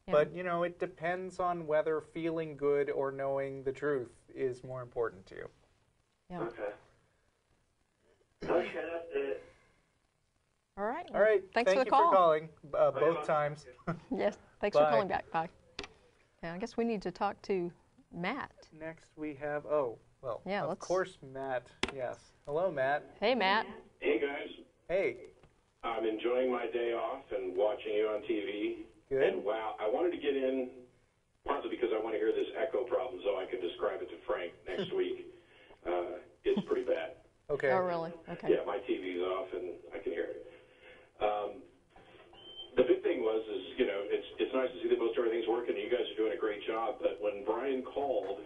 Yeah. But, it depends on whether feeling good or knowing the truth is more important to you. Yeah. Okay. Okay, that's it. All right. All right. Thanks Thank for the you call. for calling both times. Yes. Thanks Bye. for calling back. Bye. Yeah, I guess we need to talk to Matt. Next we have, Yeah, of course, Matt. Yes. Hello, Matt. Hey, Matt. Hey, guys. Hey. I'm enjoying my day off and watching you on TV. Good. And wow, I wanted to get in partly because I want to hear this echo problem so I can describe it to Frank next week. It's pretty bad. Okay. Oh, really? Okay. Yeah, my TV's off and I can hear it. The big thing is it's nice to see that most everything's working and you guys are doing a great job. But when Brian called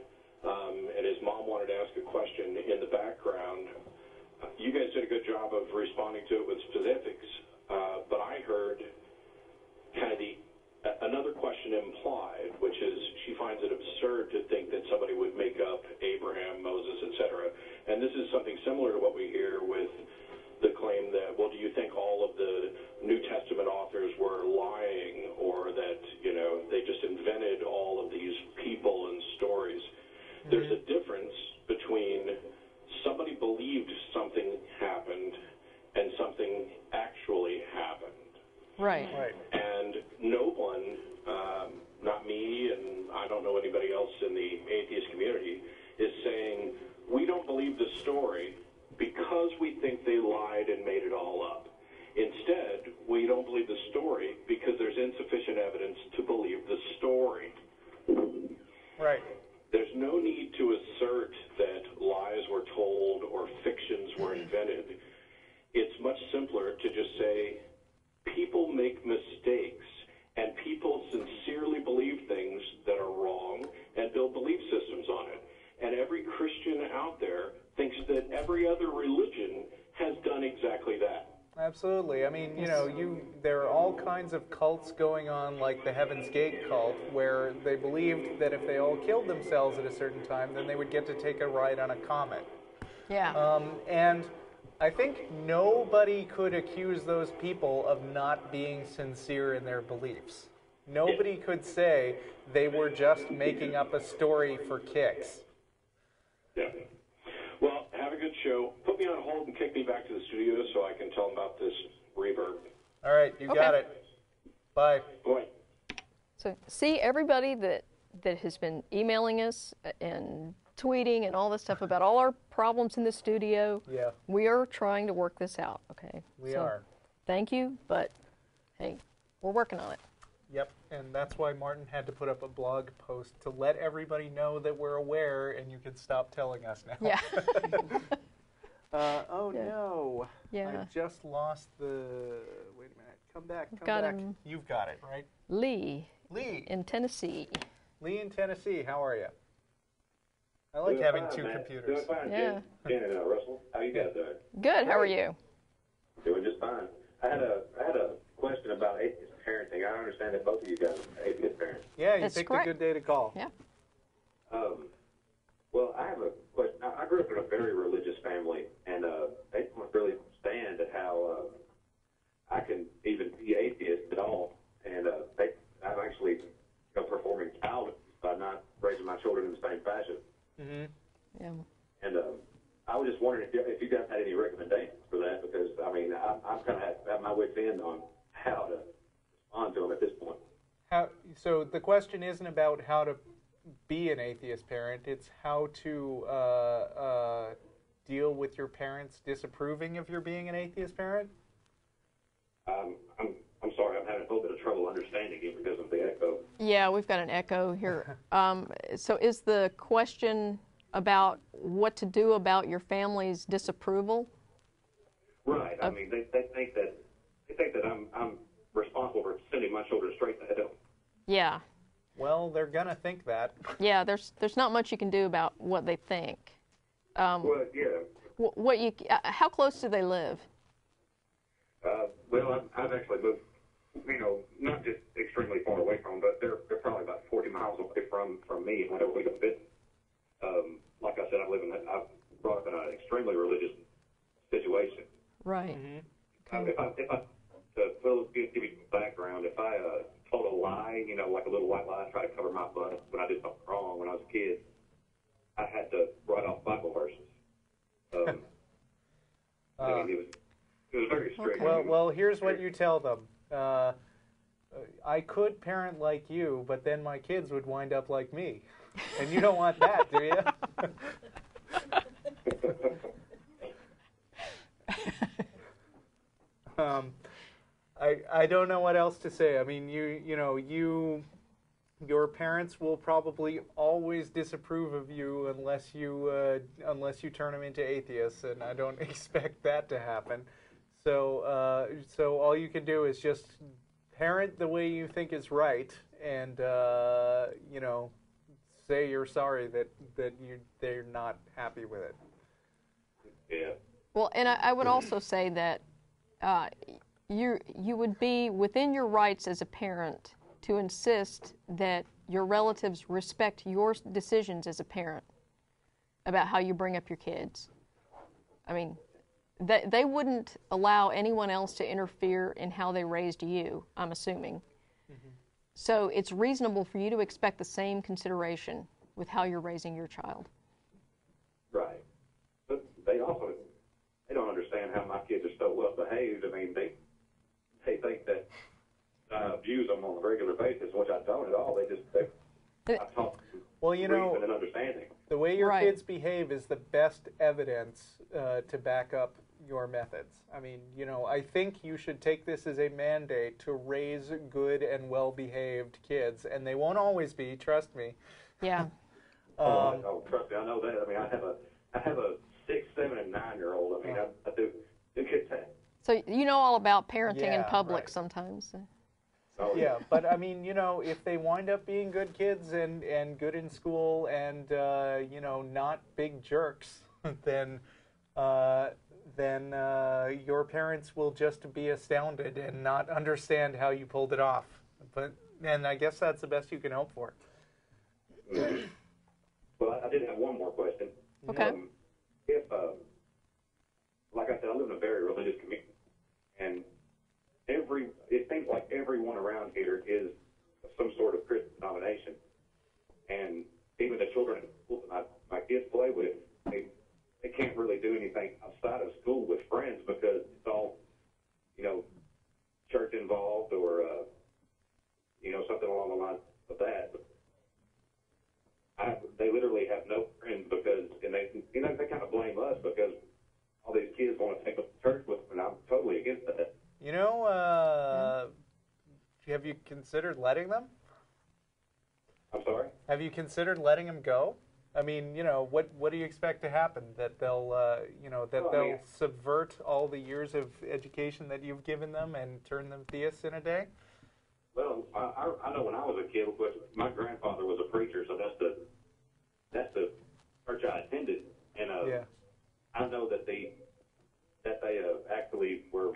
and his mom wanted to ask a question in the background, you guys did a good job of responding to it with specifics. But I heard kind of another question implied, which is she finds it absurd to think that somebody would make up Abraham, Moses, etc. And this is something similar to what we hear with the claim that, well, do you think all of the New Testament authors were lying, or that, they just invented all of these people and stories? Mm-hmm. There's a difference between somebody believed something happened and something actually happened. Right. Right. And no one, not me, and I don't know anybody else in the atheist community, is saying, we don't believe the story because we think they lied and made it all up. Instead, we don't believe the story because there's insufficient evidence to believe the story. Right. There's no need to assert that lies were told or fictions were invented. It's much simpler to just say, people make mistakes, and people sincerely believe things that are wrong and build belief systems on it. And every Christian out there thinks that every other religion has done exactly that. Absolutely. I mean, there are all kinds of cults going on, like the Heaven's Gate cult, where they believed that if they all killed themselves at a certain time, then they would get to take a ride on a comet. Yeah. And I think nobody could accuse those people of not being sincere in their beliefs. Nobody could say they were just making up a story for kicks. Yeah. Well, have a good show. Put me on hold and kick me back to the studio so I can tell them about this reverb. All right, you got it. Bye. Boy. So, see, everybody that has been emailing us and tweeting and all this stuff about all our problems in the studio. Yeah. We are trying to work this out, okay? We are. Thank you, but hey, we're working on it. Yep, and that's why Martin had to put up a blog post to let everybody know that we're aware and you can stop telling us now. Yeah. No. Yeah. I just lost the... Wait a minute. Come back. Got him. You've got it, right? Lee Lee. in Tennessee. Lee in Tennessee. How are you? I like having two computers. Doing fine, Yeah. Jen and Russell. How you guys doing? Good. How are you? Doing just fine. I had a question about atheist parenting. I understand that both of you guys are atheist parents. Yeah, you That's picked correct. a good day to call. Yeah. Well, I have a question. I grew up in a very religious family, and they don't really understand how I can even be atheist at all. And I'm actually performing Calvin by not raising my children in the same fashion. Mm-hmm. Yeah. And I was just wondering if you guys had any recommendations for that, because, I mean, I'm kind of at my wit's end on how to respond to them at this point. So the question isn't about how to be an atheist parent. It's how to deal with your parents disapproving of your being an atheist parent? I'm sorry, I'm having a little bit of trouble understanding you because of the echo. Yeah, we've got an echo here. So is the question about what to do about your family's disapproval? Right. I mean, they think that I'm responsible for sending my children straight to hell. Yeah. Well, they're gonna think that. Yeah, there's not much you can do about what they think. Well, yeah. How close do they live? Well, I've actually moved, not just extremely far away from them, but they're probably about 40 miles away from me whenever we go visit. Like I said, I brought up in an extremely religious situation. Right. Mm-hmm. Okay. If I to give you background, if I told a lie, like a little white lie, try to cover my butt when I did something wrong when I was a kid. I had to write off Bible verses. I mean, it was very strict. Okay. Well, here's what you tell them. I could parent like you, but then my kids would wind up like me. And you don't want that, do you? I don't know what else to say. I mean, your parents will probably always disapprove of you unless you turn them into atheists, and I don't expect that to happen. So all you can do is just parent the way you think is right, and say you're sorry that they're not happy with it. Yeah. Well, and I would also say that you would be within your rights as a parent to insist that your relatives respect your decisions as a parent about how you bring up your kids. I mean, they wouldn't allow anyone else to interfere in how they raised you, I'm assuming. Mm-hmm. So it's reasonable for you to expect the same consideration with how you're raising your child. Right. But they don't understand how my kids are so well behaved. I mean, they think that I abuse them on a regular basis, which I don't at all. I talk reason and understanding. The way your Right. kids behave is the best evidence to back up your methods. I mean, I think you should take this as a mandate to raise good and well-behaved kids, and they won't always be, trust me. Yeah. Trust me, I know that. I mean, I have a 6, 7, and 9-year-old. I mean, I do get that. So you know all about parenting in Yeah, public right. sometimes. Oh, Yeah, but I mean, if they wind up being good kids and good in school and not big jerks, then your parents will just be astounded and not understand how you pulled it off. And I guess that's the best you can hope for. Well, I did have one more question. Okay. If, like I said, I live in a very religious community, and it seems like everyone around here is some sort of Christian denomination, and even the children in school that my kids play with, they can't really do anything outside of school with friends because it's all, church involved or, something along the lines of that. They literally have no friends because, and they kind of blame us because all these kids want to take them to church with them, and I'm totally against that. Have you considered letting them? I'm sorry? Have you considered letting them go? I mean, what do you expect to happen? That they'll, they'll subvert all the years of education that you've given them and turn them theists in a day? Well, I know when I was a kid, my grandfather was a preacher, so that's the church I attended, and Yeah. I know that they actually were.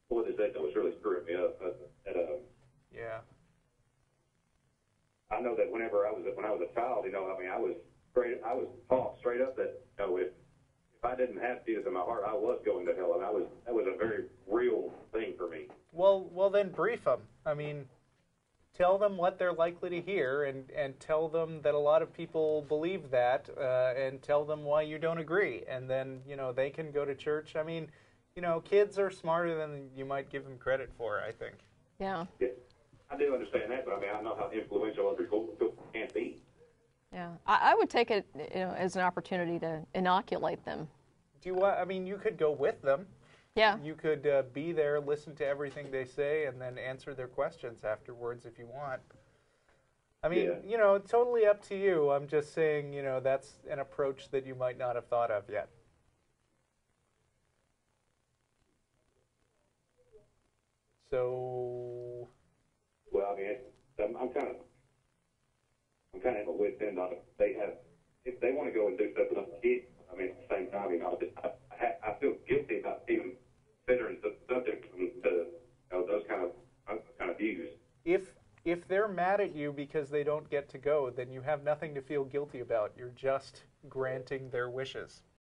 What is that was really screwing me up? Yeah. I know that when I was a child, I was taught straight up that if I didn't have Jesus in my heart, I was going to hell, and that was a very real thing for me. Well, then brief them. I mean, tell them what they're likely to hear, and tell them that a lot of people believe that, and tell them why you don't agree, and then they can go to church. I mean, kids are smarter than you might give them credit for, I think. Yeah. Yeah, I do understand that, but I mean, I know how influential other people can be. Yeah. I would take it as an opportunity to inoculate them. You could go with them. Yeah. You could be there, listen to everything they say, and then answer their questions afterwards if you want. I mean, totally up to you. I'm just saying, that's an approach that you might not have thought of yet. So. Well, I mean, I'm kind of at a wit's end on it. If they want to go and do stuff with other kids, I mean, at the same time, I feel guilty about even considering the subject to those kind of views. If they're mad at you because they don't get to go, then you have nothing to feel guilty about. You're just granting their wishes.